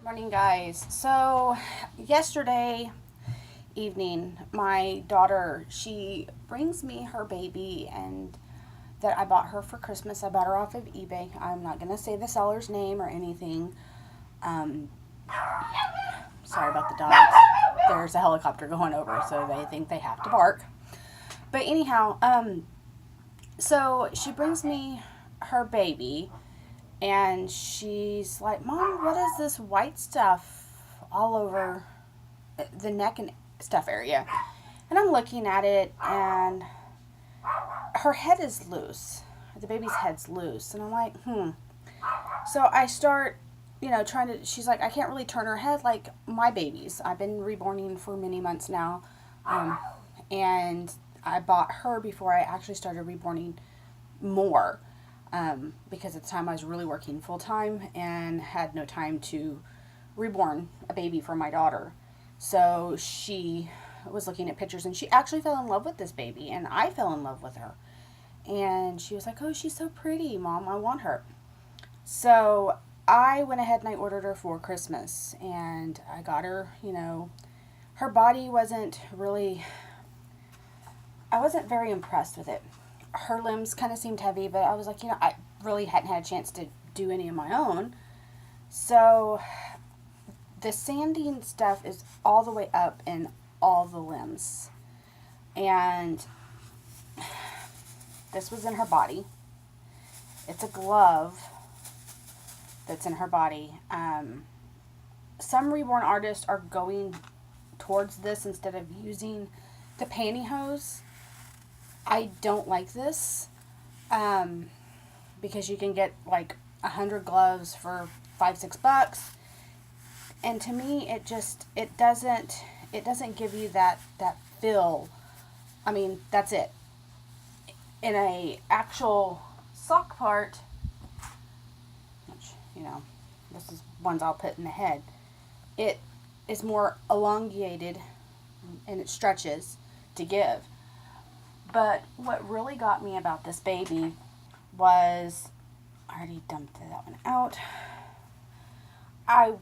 Morning, guys. So, yesterday evening, my daughter, she brings me her baby and that I bought her for Christmas. I bought her off of eBay. I'm not going to say the seller's name or anything. Um, Sorry about the dogs. There's a helicopter going over, so they think they have to bark. But anyhow, so she brings me her baby and she's like, Mom, what is this white stuff all over the neck and stuff area? And I'm looking at it, and her head is loose. The baby's head's loose. And I'm like. So I start, trying to, she's like, I can't really turn her head like my babies. I've been reborning for many months now. And I bought her before I actually started reborning more. Because at the time I was really working full time and had no time to reborn a baby for my daughter. So she was looking at pictures and she actually fell in love with this baby, and I fell in love with her. And she was like, oh, she's so pretty, Mom, I want her. So I went ahead and I ordered her for Christmas, and I got her, her body wasn't really, I wasn't very impressed with it. Her limbs kind of seemed heavy, but I was like, I really hadn't had a chance to do any of my own. So the sanding stuff is all the way up in all the limbs. And this was in her body. It's a glove that's in her body. Some reborn artists are going towards this instead of using the pantyhose. I don't like this because you can get like 100 gloves for $5-6, and to me it doesn't give you that feel. I mean, that's it. In a actual sock part, which this is ones I'll put in the head, it is more elongated and it stretches to give. But what really got me about this baby was, I already dumped that one out. I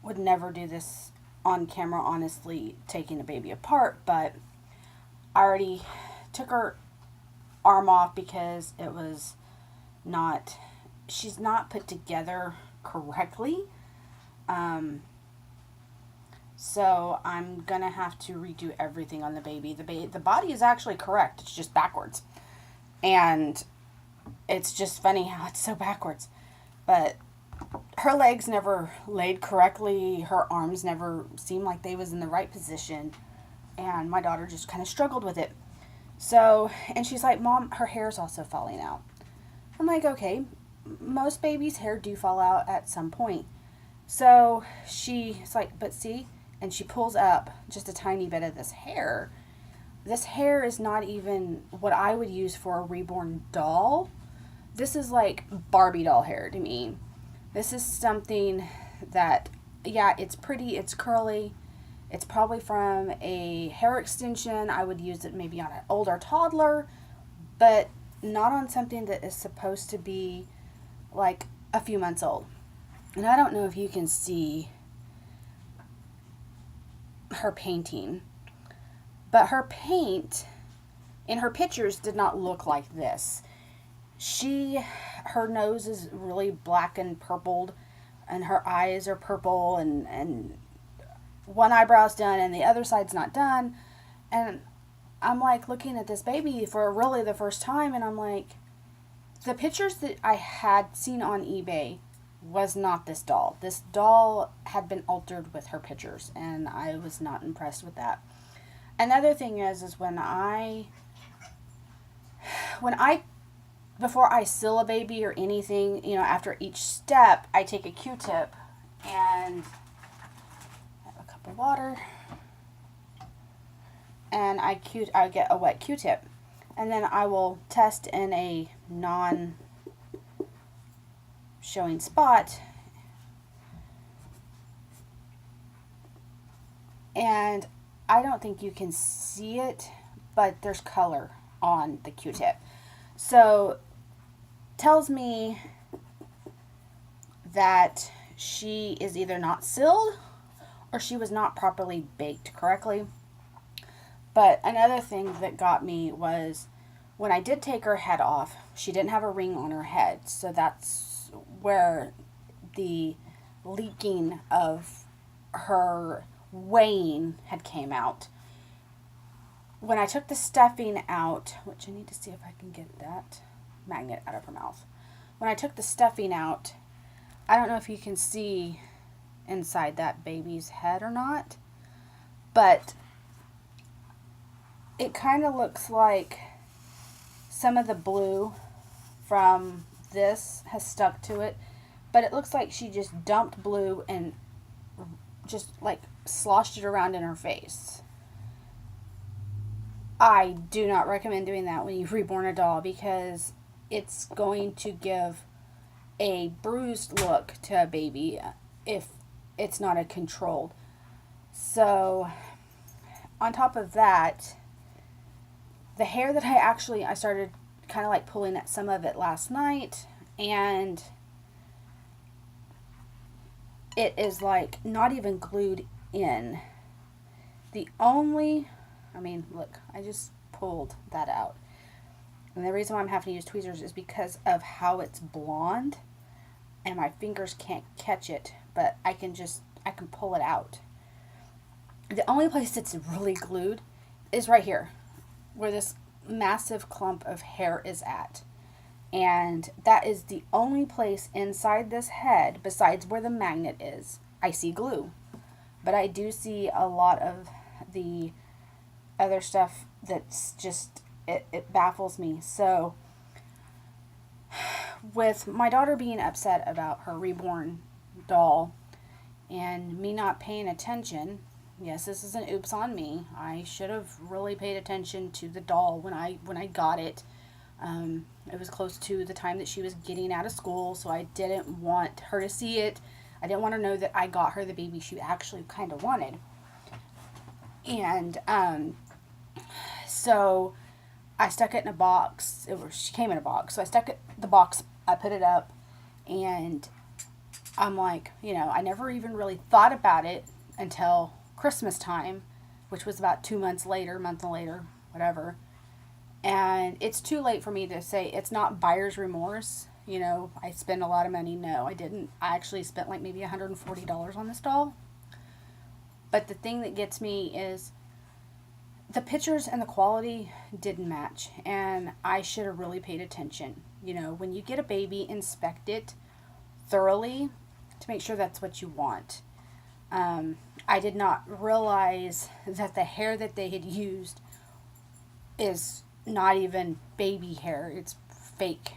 would never do this on camera, honestly, taking a baby apart, but I already took her arm off because it was she's not put together correctly. So I'm gonna have to redo everything on the baby. The body is actually correct. It's just backwards. And it's just funny how it's so backwards. But her legs never laid correctly. Her arms never seemed like they was in the right position. And my daughter just kind of struggled with it. So, and she's like, Mom, her hair's also falling out. I'm like, okay, most babies' hair do fall out at some point. So she's like, but see, and she pulls up just a tiny bit of this hair. This hair is not even what I would use for a reborn doll. This is like Barbie doll hair to me. This is something that, yeah, it's pretty, it's curly. It's probably from a hair extension. I would use it maybe on an older toddler, but not on something that is supposed to be like a few months old. And I don't know if you can see her painting, but her paint in her pictures did not look like this. Her nose is really black and purpled, and her eyes are purple, and one eyebrow's done and the other side's not done. And I'm like looking at this baby for really the first time, and I'm like, the pictures that I had seen on eBay was not this doll. This doll had been altered with her pictures, and I was not impressed with that. Another thing is when I before I seal a baby or anything, after each step, I take a Q-tip and have a cup of water, and I get a wet Q-tip, and then I will test in a non-showing spot, and I don't think you can see it, but there's color on the Q-tip. So tells me that she is either not sealed or she was not properly baked correctly. But another thing that got me was when I did take her head off, she didn't have a ring on her head. So that's where the leaking of her weighing had came out. When I took the stuffing out, which I need to see if I can get that magnet out of her mouth. When I took the stuffing out, I don't know if you can see inside that baby's head or not, but it kind of looks like some of the blue from this has stuck to it, but it looks like she just dumped blue and just like sloshed it around in her face. I do not recommend doing that when you've reborn a doll, because it's going to give a bruised look to a baby if it's not a controlled. So on top of that, the hair that I started kind of like pulling at some of it last night, and it is like not even glued in. Look, I just pulled that out. And the reason why I'm having to use tweezers is because of how it's blonde and my fingers can't catch it, but I can pull it out. The only place that's really glued is right here, where this massive clump of hair is at. And that is the only place inside this head, besides where the magnet is, I see glue. But I do see a lot of the other stuff that's just, it baffles me. So with my daughter being upset about her reborn doll and me not paying attention, yes, this is an oops on me. I should have really paid attention to the doll when I got it. It was close to the time that she was getting out of school, so I didn't want her to see it. I didn't want her to know that I got her the baby she actually kind of wanted. And so I stuck it in a box. She came in a box, so I stuck it in the box. I put it up, and I'm like, I never even really thought about it until Christmas time, which was about 2 months later, month later, whatever. And it's too late for me to say it's not buyer's remorse. I spent a lot of money. No, I didn't. I actually spent like maybe $140 on this doll. But the thing that gets me is the pictures and the quality didn't match. And I should have really paid attention. When you get a baby, inspect it thoroughly to make sure that's what you want. I did not realize that the hair that they had used is not even baby hair. It's fake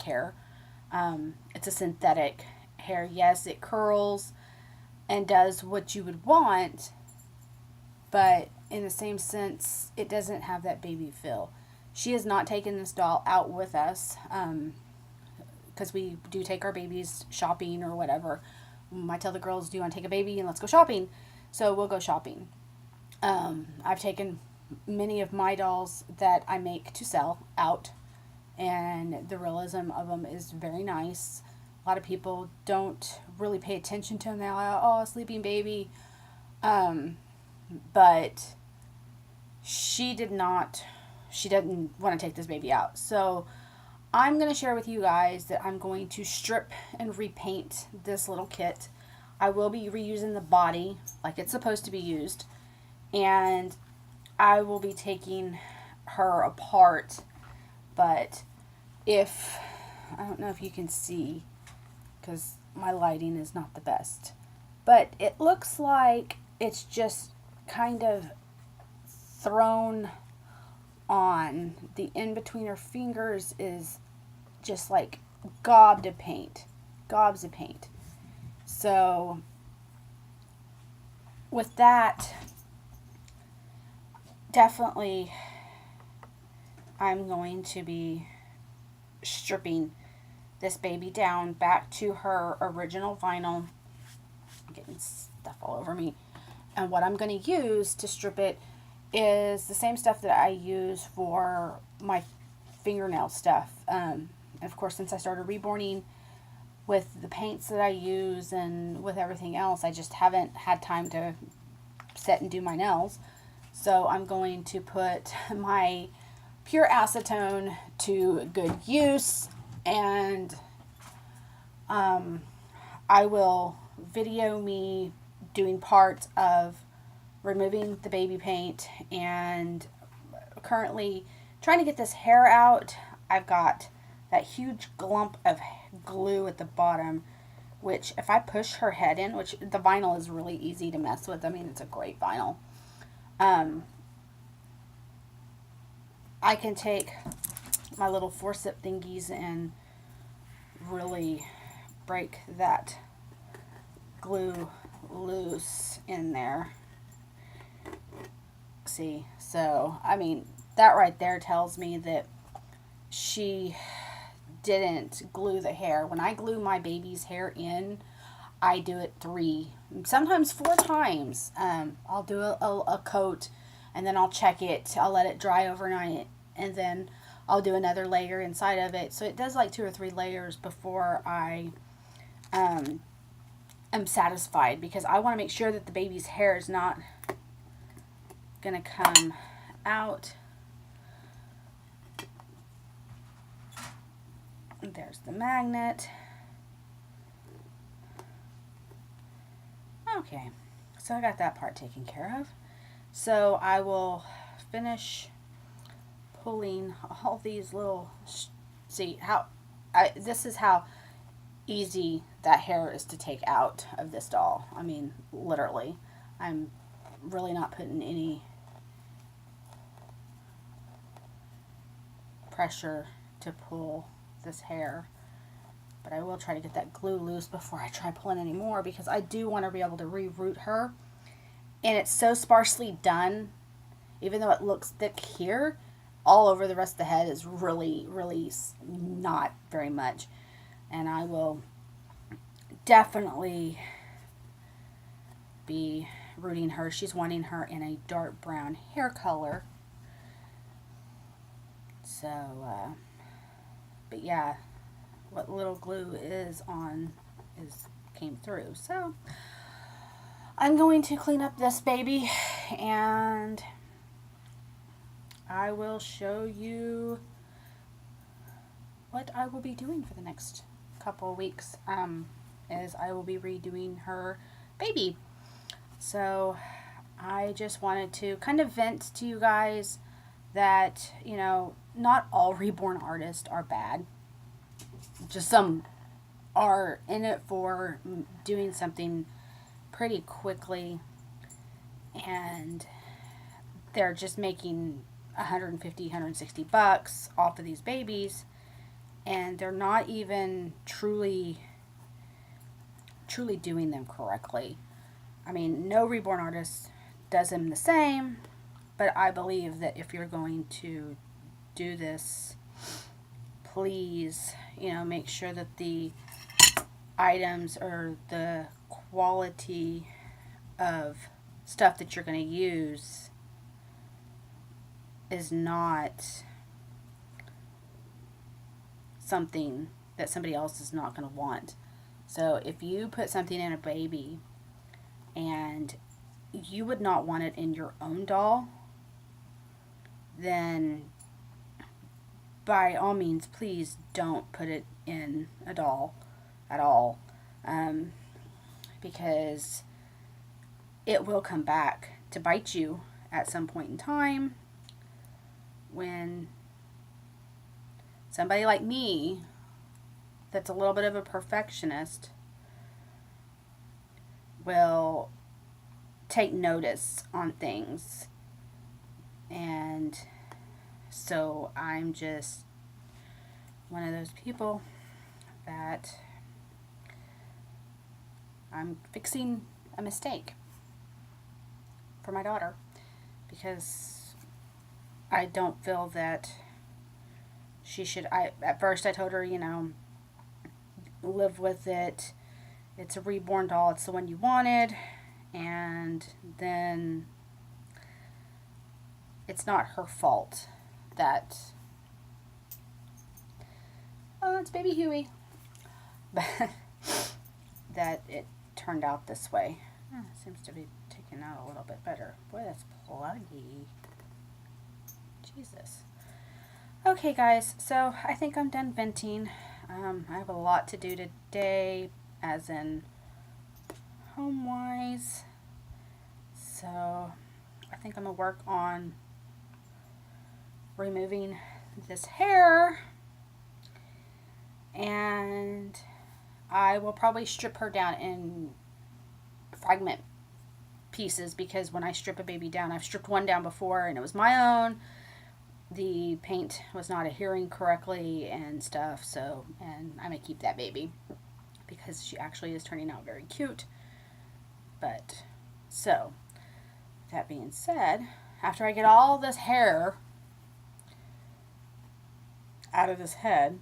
hair. It's a synthetic hair. Yes, it curls and does what you would want, but in the same sense, it doesn't have that baby feel. She has not taken this doll out with us, because we do take our babies shopping or whatever. I tell the girls, do you want to take a baby and let's go shopping? So we'll go shopping. I've taken many of my dolls that I make to sell out, and the realism of them is very nice. A lot of people don't really pay attention to them. They're like, oh, sleeping baby. But she didn't want to take this baby out. So I'm going to share with you guys that I'm going to strip and repaint this little kit. I will be reusing the body like it's supposed to be used. And I will be taking her apart. But I don't know if you can see, because my lighting is not the best. But it looks like it's just kind of thrown on. The in between her fingers is just like gobs of paint. So with that, definitely I'm going to be stripping this baby down back to her original vinyl. I'm getting stuff all over me. And what I'm going to use to strip it is the same stuff that I use for my fingernail stuff. And of course, since I started reborning, with the paints that I use and with everything else. I just haven't had time to sit and do my nails. So I'm going to put my pure acetone to good use, and I will video me doing parts of removing the baby paint and currently trying to get this hair out. I've got that huge glump of glue at the bottom, which if I push her head in, which the vinyl is really easy to mess with. I mean, it's a great vinyl. I can take my little forceps thingies and really break that glue loose in there. See, so I mean, that right there tells me that she didn't glue the hair. When I glue my baby's hair in, I do it 3, sometimes 4 times. I'll do a coat, and then I'll check it. I'll let it dry overnight, and then I'll do another layer inside of it. So it does like 2 or 3 layers before I am satisfied, because I want to make sure that the baby's hair is not going to come out. There's the magnet. Okay, so I got that part taken care of. So I will finish pulling all these little, see how, this is how easy that hair is to take out of this doll. I mean, literally. I'm really not putting any pressure to pull this hair, but I will try to get that glue loose before I try pulling any more, because I do want to be able to reroot her. And it's so sparsely done, even though it looks thick here, all over the rest of the head is really, really not very much. And I will definitely be rooting her. She's wanting her in a dark brown hair color. So, but yeah, what little glue is on came through. So I'm going to clean up this baby, and I will show you what I will be doing for the next couple of weeks. Is I will be redoing her baby. So I just wanted to kind of vent to you guys that, you know, not all reborn artists are bad. Just some are in it for doing something pretty quickly, and they're just making $150, $160 off of these babies, and they're not even truly doing them correctly. I mean, no reborn artist does them the same, but I believe that if you're going to do this, please, you know, make sure that the items or the quality of stuff that you're going to use is not something that somebody else is not going to want. So if you put something in a baby and you would not want it in your own doll, then by all means, please don't put it in a doll at all, because it will come back to bite you at some point in time when somebody like me, that's a little bit of a perfectionist, will take notice on things. And so I'm just one of those people that I'm fixing a mistake for my daughter, because I don't feel that she should. At first I told her, you know, live with it. It's a reborn doll. It's the one you wanted. And then it's not her fault that, oh, it's baby Huey. that it turned out this way. It seems to be taking out a little bit better. Boy, that's pluggy. Jesus. Okay, guys, so I think I'm done venting. I have a lot to do today, as in home-wise. So I think I'm going to work on removing this hair. And I will probably strip her down in fragment pieces, because when I strip a baby down, I've stripped one down before and it was my own. The paint was not adhering correctly and stuff, so, and I'm going to keep that baby because she actually is turning out very cute. But, so, that being said, after I get all this hair out of this head,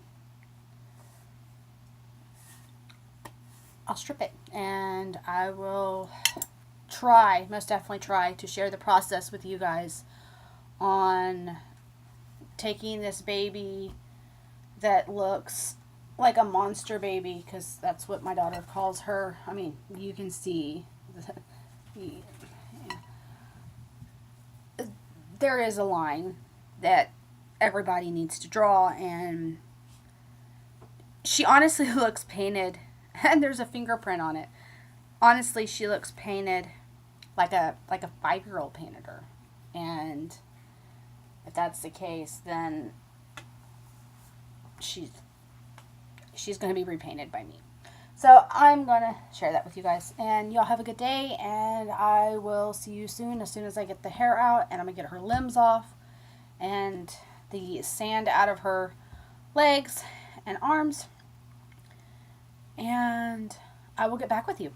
I'll strip it, and I will try, most definitely try, to share the process with you guys on taking this baby that looks like a monster baby, because that's what my daughter calls her. I mean, you can see there is a line that everybody needs to draw, and she honestly looks painted, and there's a fingerprint on it. Honestly, she looks painted like a 5-year-old painted her. And if that's the case, then she's going to be repainted by me. So I'm going to share that with you guys. And y'all have a good day, and I will see you soon as I get the hair out, and I'm going to get her limbs off and the sand out of her legs and arms. And I will get back with you.